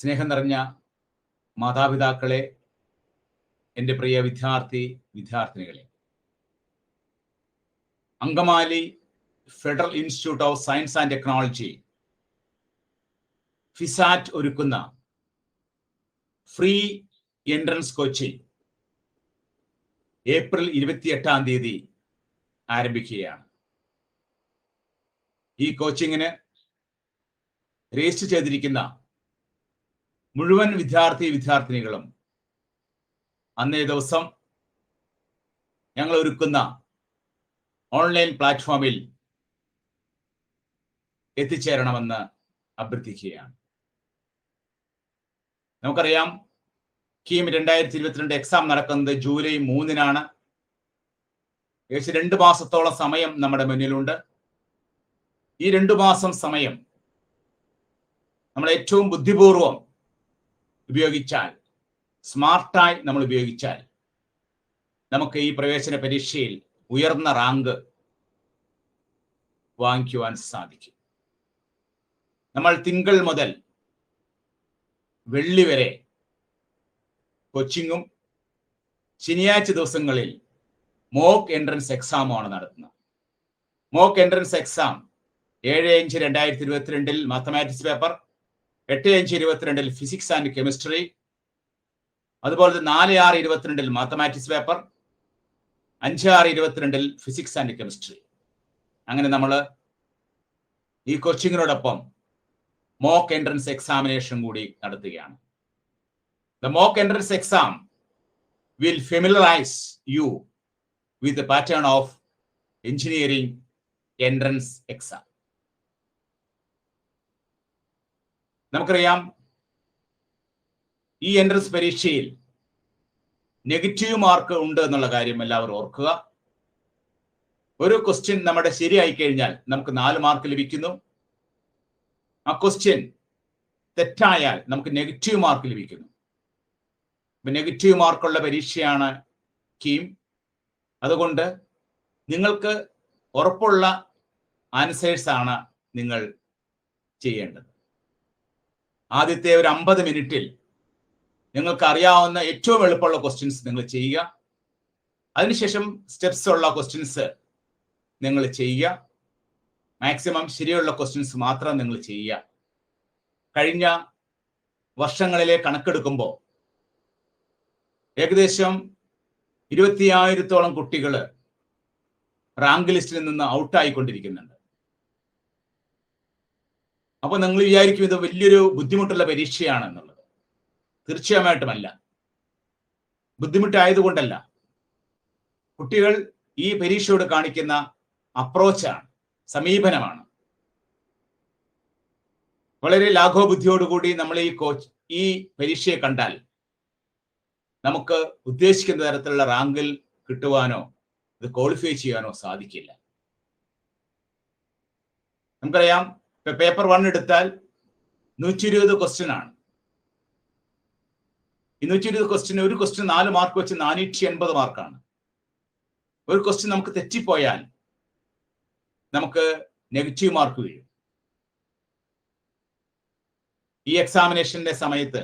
സ്നേഹം നിറഞ്ഞ മാതാപിതാക്കളെ, എൻ്റെ പ്രിയ വിദ്യാർത്ഥിനികളെ, Angamaly Federal Institute of Science and Technology FISAT ഒരുക്കുന്ന ഫ്രീ എൻട്രൻസ് കോച്ചിങ് ഏപ്രിൽ 28 ആരംഭിക്കുകയാണ്. ഈ കോച്ചിങ്ങിന് രജിസ്റ്റർ ചെയ്തിരിക്കുന്ന മുഴുവൻ വിദ്യാർത്ഥിനികളും അന്നേ ദിവസം ഞങ്ങൾ ഒരുക്കുന്ന ഓൺലൈൻ പ്ലാറ്റ്ഫോമിൽ എത്തിച്ചേരണമെന്ന് അഭ്യർത്ഥിക്കുകയാണ്. നമുക്കറിയാം, കീം 2022 എക്സാം നടക്കുന്നത് ജൂലൈ 3-നാണ്. ഏകദേശം 2 മാസത്തോളം സമയം നമ്മുടെ മുന്നിലുണ്ട്. ഈ 2 മാസം സമയം നമ്മൾ ഏറ്റവും ബുദ്ധിപൂർവം ഉപയോഗിച്ചാൽ, സ്മാർട്ടായി നമ്മൾ ഉപയോഗിച്ചാൽ, നമുക്ക് ഈ പ്രവേശന പരീക്ഷയിൽ ഉയർന്ന റാങ്ക് വാങ്ങിക്കുവാൻ സാധിക്കും. നമ്മൾ തിങ്കൾ മുതൽ വെള്ളി വരെ കോച്ചിങ്ങും ശനിയാഴ്ച ദിവസങ്ങളിൽ മോക്ക് എൻട്രൻസ് എക്സാമുമാണ് നടത്തുന്നത്. Mock entrance exam 7/5/2022 mathematics paper, 8/5/22 physics and chemistry, അതുപോലെ 4/6/22 mathematics paper, 5/6/22 physics and chemistry. അങ്ങനെ നമ്മൾ ഈ കോച്ചിങ്ങിനോടൊപ്പം മോക്ക് എൻട്രൻസ് എക്സാമിനേഷൻ കൂടി നടത്തുകയാണ്. The mock entrance exam will familiarize you with the pattern of engineering entrance exam. നമുക്കറിയാം, ഈ entrance പരീക്ഷയിൽ negative mark ഉണ്ട് എന്നുള്ള കാര്യം എല്ലാവരും ഓർക്കുക. ഒരു ക്വസ്റ്റ്യൻ നമ്മുടെ ശരിയായി കഴിഞ്ഞാൽ നമുക്ക് 4 മാർക്ക് ലഭിക്കുന്നു. ആ ക്വസ്റ്റ്യൻ തെറ്റായാൽ നമുക്ക് നെഗറ്റീവ് മാർക്ക് ലഭിക്കുന്നു. നെഗറ്റീവ് മാർക്കുള്ള പരീക്ഷയാണ് കീം. അതുകൊണ്ട് നിങ്ങൾക്ക് ഉറപ്പുള്ള ആൻസേഴ്സ് ആണ് നിങ്ങൾ ചെയ്യേണ്ടത്. ആദ്യത്തെ ഒരു 50 മിനിറ്റിൽ നിങ്ങൾക്ക് അറിയാവുന്ന ഏറ്റവും എളുപ്പമുള്ള ക്വസ്റ്റ്യൻസ് നിങ്ങൾ ചെയ്യുക. അതിനുശേഷം സ്റ്റെപ്സ് ഉള്ള ക്വസ്റ്റ്യൻസ് നിങ്ങൾ ചെയ്യുക. മാക്സിമം ശരിയുള്ള ക്വസ്റ്റ്യൻസ് മാത്രം നിങ്ങൾ ചെയ്യുക. കഴിഞ്ഞ വർഷങ്ങളിലെ കണക്കെടുക്കുമ്പോൾ ഏകദേശം 20,000-ഓളം കുട്ടികൾ റാങ്ക് ലിസ്റ്റിൽ നിന്ന് ഔട്ടായിക്കൊണ്ടിരിക്കുന്നുണ്ട്. അപ്പോൾ നിങ്ങൾ വിചാരിക്കും ഇത് വലിയൊരു ബുദ്ധിമുട്ടുള്ള പരീക്ഷയാണെന്നുള്ളത്. തീർച്ചയായിട്ടുമല്ല. ബുദ്ധിമുട്ടായതുകൊണ്ടല്ല, കുട്ടികൾ ഈ പരീക്ഷയോട് കാണിക്കുന്ന അപ്രോച്ചാണ്, സമീപനമാണ്. വളരെ ലാഘവബുദ്ധിയോടുകൂടി നമ്മൾ ഈ പരീക്ഷയെ കണ്ടാൽ നമുക്ക് ഉദ്ദേശിക്കുന്ന തരത്തിലുള്ള റാങ്കിൽ കിട്ടുവാനോ ഇത് ക്വാളിഫൈ ചെയ്യാനോ സാധിക്കില്ല. നമുക്കറിയാം, പേപ്പർ 1 എടുത്താൽ 120 ക്വസ്റ്റ്യൻ ആണ്. ഈ 120 ക്വസ്റ്റ്യൻ, ഒരു ക്വസ്റ്റ്യൻ 4 മാർക്ക് വെച്ച് 480 മാർക്കാണ്. ഒരു ക്വസ്റ്റ്യൻ നമുക്ക് തെറ്റിപ്പോയാൽ നമുക്ക് നെഗറ്റീവ് മാർക്ക് വീഴും. ഈ എക്സാമിനേഷന്റെ സമയത്ത്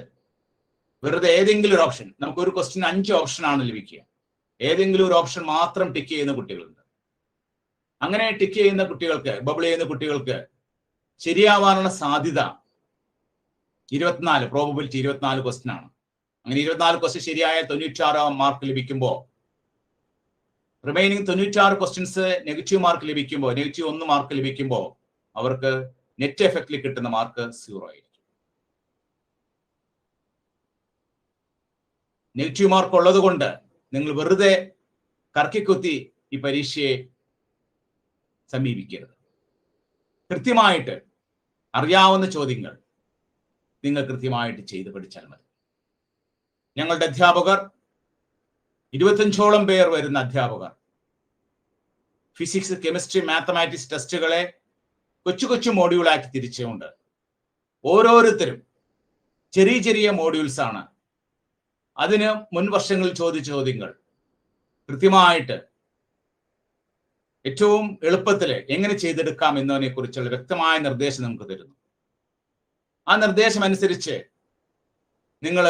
വെറുതെ ഏതെങ്കിലും ഒരു ഓപ്ഷൻ, നമുക്ക് ഒരു ക്വസ്റ്റ്യൻ 5 ഓപ്ഷനാണ് ലഭിക്കുക. ഏതെങ്കിലും ഒരു ഓപ്ഷൻ മാത്രം ടിക്ക് ചെയ്യുന്ന കുട്ടികളുണ്ട്. അങ്ങനെ ടിക്ക് ചെയ്യുന്ന കുട്ടികൾക്ക്, ബബിൾ ചെയ്യുന്ന കുട്ടികൾക്ക് ശരിയാവാനുള്ള സാധ്യത 24, പ്രോബബിലിറ്റി 24 ക്വസ്റ്റ്യൻ ആണ്. അങ്ങനെ 24 ക്വസ്റ്റ്യൻ ശരിയായ 96 മാർക്ക് ലഭിക്കുമ്പോൾ, റിമൈനിങ് 96 ക്വസ്റ്റ്യൻസ് നെഗറ്റീവ് മാർക്ക് ലഭിക്കുമ്പോൾ, നെഗറ്റീവ് 1 മാർക്ക് ലഭിക്കുമ്പോൾ അവർക്ക് നെറ്റ് എഫക്റ്റിൽ കിട്ടുന്ന മാർക്ക് 0 ആയിരിക്കും. നെഗറ്റീവ് മാർക്ക് ഉള്ളത് കൊണ്ട് നിങ്ങൾ വെറുതെ കറക്കിക്കുത്തി ഈ പരീക്ഷയെ സമീപിക്കരുത്. കൃത്യമായിട്ട് അറിയാവുന്ന ചോദ്യങ്ങൾ നിങ്ങൾ കൃത്യമായിട്ട് ചെയ്ത് പഠിച്ചാൽ മതി. ഞങ്ങളുടെ അധ്യാപകർ, 25ഓളം പേർ വരുന്ന അധ്യാപകർ, ഫിസിക്സ്, കെമിസ്ട്രി, മാത്തമാറ്റിക്സ് ടെസ്റ്റുകളെ കൊച്ചു കൊച്ചു മോഡ്യൂളാക്കി തിരിച്ചുകൊണ്ട് ഓരോരുത്തരും ചെറിയ ചെറിയ മോഡ്യൂൾസ് ആണ്. അതിന് മുൻ വർഷങ്ങളിൽ ചോദിച്ച ചോദ്യങ്ങൾ കൃത്യമായിട്ട് ഏറ്റവും എളുപ്പത്തിൽ എങ്ങനെ ചെയ്തെടുക്കാം എന്നതിനെ കുറിച്ചുള്ള വ്യക്തമായ നിർദ്ദേശം നമുക്ക് തരുന്നു. ആ നിർദ്ദേശം അനുസരിച്ച് നിങ്ങൾ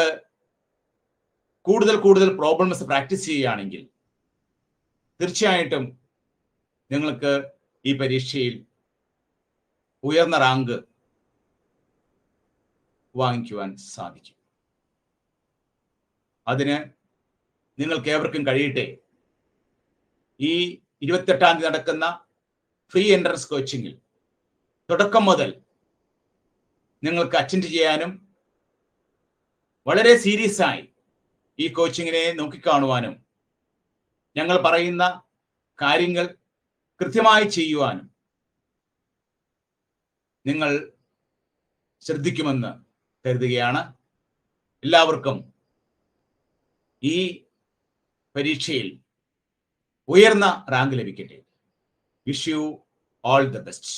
കൂടുതൽ കൂടുതൽ പ്രോബ്ലംസ് പ്രാക്ടീസ് ചെയ്യുകയാണെങ്കിൽ തീർച്ചയായിട്ടും നിങ്ങൾക്ക് ഈ പരീക്ഷയിൽ ഉയർന്ന റാങ്ക് വാങ്ങിക്കുവാൻ സാധിക്കും. അതിന് നിങ്ങൾക്ക് ഏവർക്കും കഴിയട്ടെ. ഈ 28-ാം തീയതി നടക്കുന്ന ഫ്രീ എൻട്രൻസ് കോച്ചിങ്ങിൽ തുടക്കം മുതൽ നിങ്ങൾക്ക് അറ്റൻഡ് ചെയ്യാനും വളരെ സീരിയസ് ആയി ഈ കോച്ചിങ്ങിനെ നോക്കിക്കാണുവാനും ഞങ്ങൾ പറയുന്ന കാര്യങ്ങൾ കൃത്യമായി ചെയ്യുവാനും നിങ്ങൾ ശ്രദ്ധിക്കുമെന്ന് കരുതുകയാണ്. എല്ലാവർക്കും ഈ പരീക്ഷയിൽ ഉയർന്ന റാങ്ക് ലഭിക്കട്ടെ. Wish you all the best.